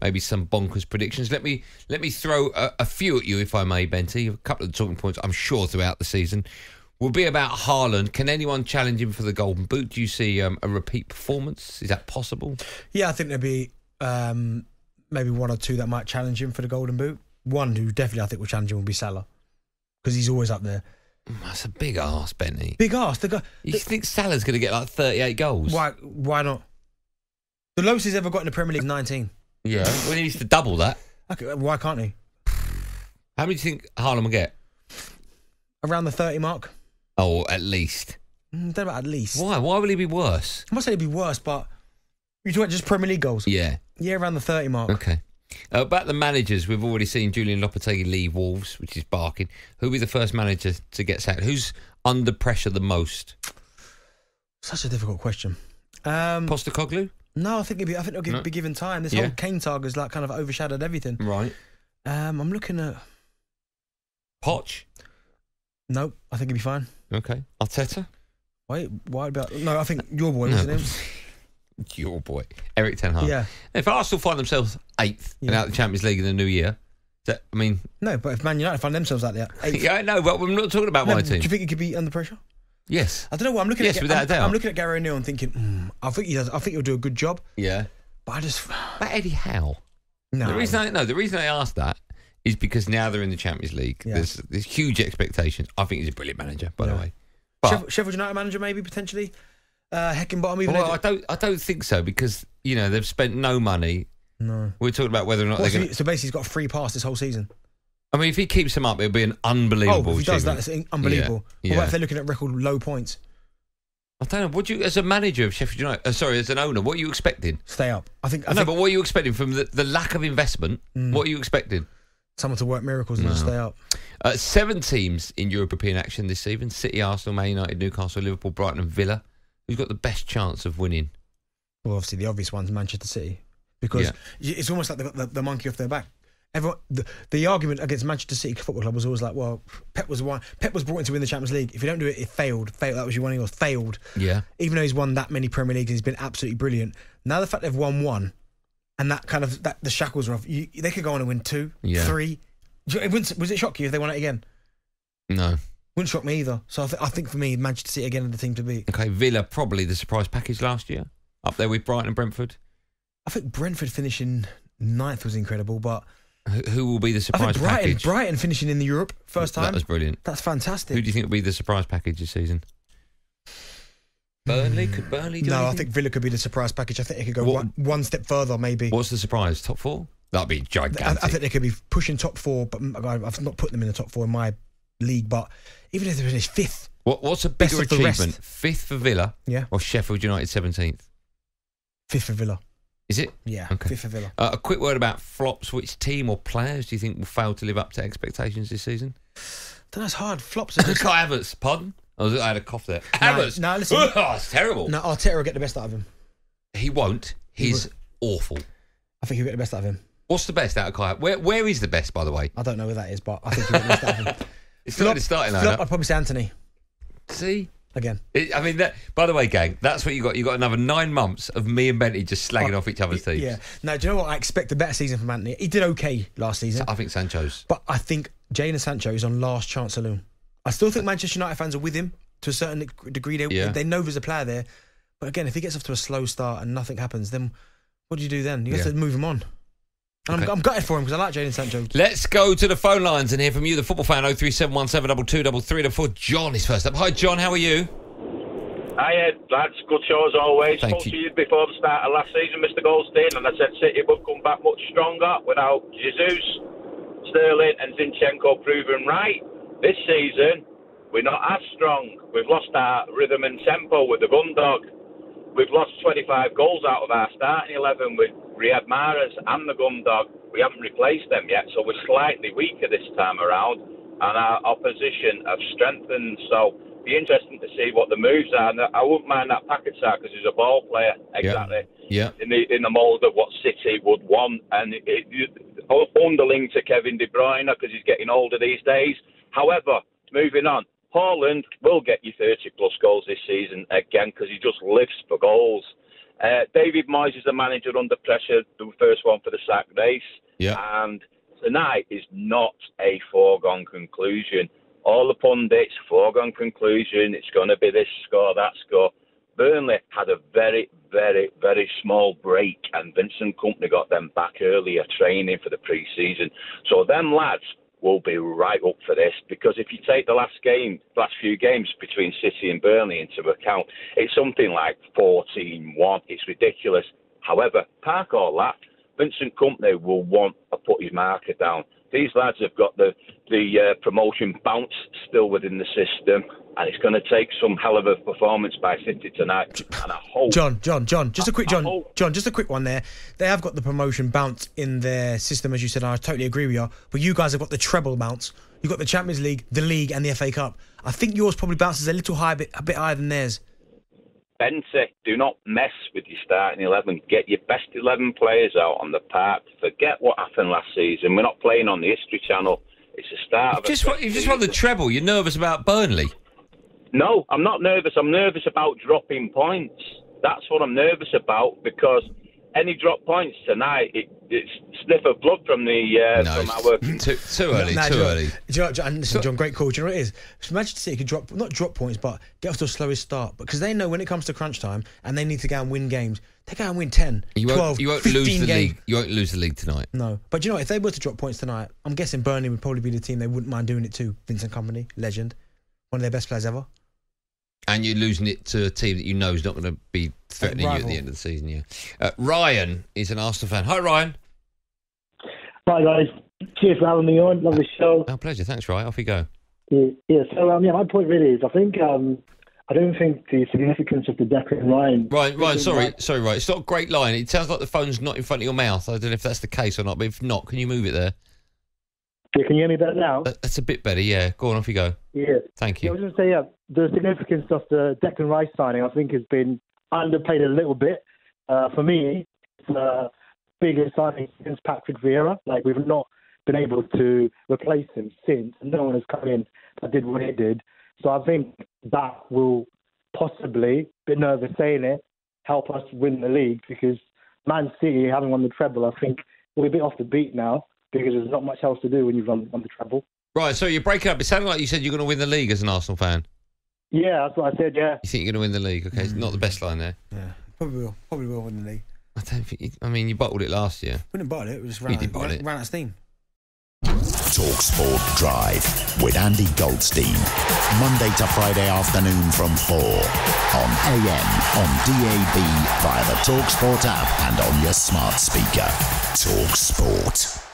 maybe some bonkers predictions. Let me throw a few at you, if I may, Benty. A couple of talking points, I'm sure, throughout the season will be about Haaland. Can anyone challenge him for the Golden Boot? Do you see a repeat performance? Is that possible? Yeah, I think there'll be maybe one or two that might challenge him for the Golden Boot. One who definitely I think will challenge him will be Salah, because he's always up there. That's a big arse, Benny. Big arse. You think Salah's going to get like 38 goals? Why not? The lowest he's ever got in the Premier League is 19. Yeah, well, he needs to double that. Okay, why can't he? How many do you think Haaland will get? Around the 30 mark. Oh, at least. Don't know about at least. Why? Why will he be worse? I must say he'd be worse, but you're talking just Premier League goals? Yeah. Yeah, around the 30 mark. Okay. About the managers, we've already seen Julian Lopetegui leave Wolves, which is barking. Who'll be the first manager to get sacked? Who's under pressure the most? Such a difficult question. Postecoglou? No, I think he'll be given time. This whole Kane target's like kind of overshadowed everything. Right. I'm looking at Poch? No, I think he'll be fine. Okay. Arteta? Wait, why about... No, I think your boy, wasn't him? Your boy. Erik ten Hag. Yeah. If Arsenal find themselves 8th and out of the Champions League in the new year, no, but if Man United find themselves out there 8th... Yeah, I know, but we're not talking about my team. Do you think he could be under pressure? Yes. I don't know what I'm looking at. Yes, without a doubt. I'm looking at Gary O'Neill and thinking, I think he does. I think he'll do a good job. Yeah. But But Eddie Howe? No. The reason I asked that is because now they're in the Champions League. Yeah. There's huge expectations. I think he's a brilliant manager, by the way. But Sheffield United manager, maybe, potentially. Heckingbottom, even. Well, I don't think so, because they've spent no money. No. We're talking about whether or not they're going to... So basically, he's got a free pass this whole season. I mean, if he keeps them up, it'll be an unbelievable if he does that, it's unbelievable. Yeah. What about if they're looking at record low points? I don't know. As a manager of Sheffield United, as an owner, what are you expecting? Stay up. I think. But what are you expecting from the lack of investment? What are you expecting? Someone to work miracles and just stay up. 7 teams in European action this season: City, Arsenal, Man United, Newcastle, Liverpool, Brighton, and Villa. Who's got the best chance of winning? Well, obviously the obvious one's Manchester City, because it's almost like they've got the monkey off their back. Everyone, the argument against Manchester City Football Club was always like, well, Pep was brought in to win the Champions League. If you don't do it, it failed. That was your one. He was failed. Yeah. Even though he's won that many Premier Leagues, he's been absolutely brilliant. Now the fact they've won one, and the shackles are off. They could go on and win 2, 3. Was it shock you if they won it again? No. Wouldn't shock me either. So I think for me, Manchester City again are the team to beat. Okay, Villa probably the surprise package last year, up there with Brighton and Brentford. I think Brentford finishing 9th was incredible, but who will be the surprise package? Brighton finishing in the Europe first time. That was brilliant. That's fantastic. Who do you think will be the surprise package this season? Burnley? Could Burnley do anything? I think Villa could be the surprise package. I think they could go one step further, maybe. What's the surprise? Top 4? That'd be gigantic. I think they could be pushing top 4, but I've not put them in the top 4 in my league. But even if they finish 5th, what's a bigger achievement? 5th for Villa, or Sheffield United 17th? 5th for Villa. Is it? Yeah, okay. 5th for Villa. A quick word about flops. Which team or players do you think will fail to live up to expectations this season? That's hard. Flops. Kai Havertz, pardon? I had a cough there. Havertz. No, listen. It's terrible. No, Arteta will get the best out of him. He won't. He's awful. I think he'll get the best out of him. What's the best out of Kai? Where is the best, by the way? I don't know where that is, but I think he'll get the best out of him. It's not starting like that. I'd probably say Anthony. See? Again. By the way, gang, that's what you got. You got another 9 months of me and Benty just slagging off each other's teams. Yeah. Now, do you know what? I expect a better season from Anthony. He did okay last season. I think Sancho's. But I think Jadon Sancho is on last chance saloon. I still think Manchester United fans are with him to a certain degree. They know there's a player there. But again, if he gets off to a slow start and nothing happens, then what do you do then? You have to move him on. And I'm gutted for him because I like Jadon Sancho. Let's go to the phone lines and hear from you, the football fan. 03717222334. John is first up. Hi, John. How are you? Hi, lads. Good show as always. Thank Spoke to you before the start of last season, Mr. Goldstein, and I said City would come back much stronger without Jesus, Sterling and Zinchenko proven right. This season, we're not as strong. We've lost our rhythm and tempo with the gun dog. We've lost 25 goals out of our starting 11 with Riyad Mahrez and the gun dog. We haven't replaced them yet, so we're slightly weaker this time around, and our opposition have strengthened. So be interesting to see what the moves are. And I wouldn't mind that Paquetá because he's a ball player, exactly. Yeah. In the mould of what City would want, and underling to Kevin De Bruyne because he's getting older these days. However, moving on, Haaland will get you 30 plus goals this season again because he just lives for goals. David Moyes is the manager under pressure, the first one for the sack race. Yeah. And tonight is not a foregone conclusion. All the pundits, foregone conclusion, it's going to be this score, that score. Burnley had a very, very, very small break, and Vincent Kompany got them back earlier training for the pre-season. So them lads will be right up for this, because if you take the last few games between City and Burnley into account, it's something like 14-1. It's ridiculous. However, park all that, Vincent Kompany will want to put his marker down. These lads have got the promotion bounce still within the system, and it's going to take some hell of a performance by City tonight. And I hope... John, just a quick one there. They have got the promotion bounce in their system, as you said. I totally agree with you. But you guys have got the treble bounce. You've got the Champions League, the League, and the FA Cup. I think yours probably bounces a little high, a bit higher than theirs. Benty, do not mess with your starting 11. Get your best 11 players out on the park. Forget what happened last season. We're not playing on the History Channel. It's the start You just won the treble. You're nervous about Burnley? No, I'm not nervous. I'm nervous about dropping points. That's what I'm nervous about, because any drop points tonight, it's sniff of blood from from our... Too early. And listen, John, great call. Do you know what it is? Manchester City could not drop points, but get off to a slowest start. Because they know when it comes to crunch time and they need to go and win games, they go and win 10, 12, 15 games. You won't lose the league tonight. No. But you know what? If they were to drop points tonight, I'm guessing Burnley would probably be the team they wouldn't mind doing it to. Vincent Kompany, legend. One of their best players ever. And you're losing it to a team that you know is not going to be threatening you at the end of the season, yeah. Ryan is an Arsenal fan. Hi, Ryan. Hi, guys. Cheers for having me on. Love the show. Our pleasure. Thanks, Ryan. Off you go. Yeah, so, my point really is, I think, I don't think the significance of the Declan Ryan... Ryan, sorry, Ryan. It's not a great line. It sounds like the phone's not in front of your mouth. I don't know if that's the case or not, but if not, can you move it there? Yeah, can you hear me better now? That's a bit better, yeah. Go on, off you go. Yeah. Thank you. I was going to say, the significance of the Declan Rice signing, I think, has been underplayed a little bit. For me, it's the biggest signing since Patrick Vieira. Like, we've not been able to replace him since. No one has come in that did what he did. So I think that will possibly, a bit nervous saying it, help us win the league, because Man City, having won the treble, I think we're a bit off the beat now, because there's not much else to do when you've won the treble. Right, so you're breaking up. It sounded like you said you're going to win the league as an Arsenal fan. Yeah, that's what I said, yeah. You think you're going to win the league? Okay, it's not the best line there. Yeah, probably will win the league. I don't think... you bottled it last year. We didn't bottle it, we just ran out of steam. talkSPORT Drive with Andy Goldstein. Monday to Friday afternoon from 4 on AM, on DAB, via the talkSPORT app and on your smart speaker. talkSPORT.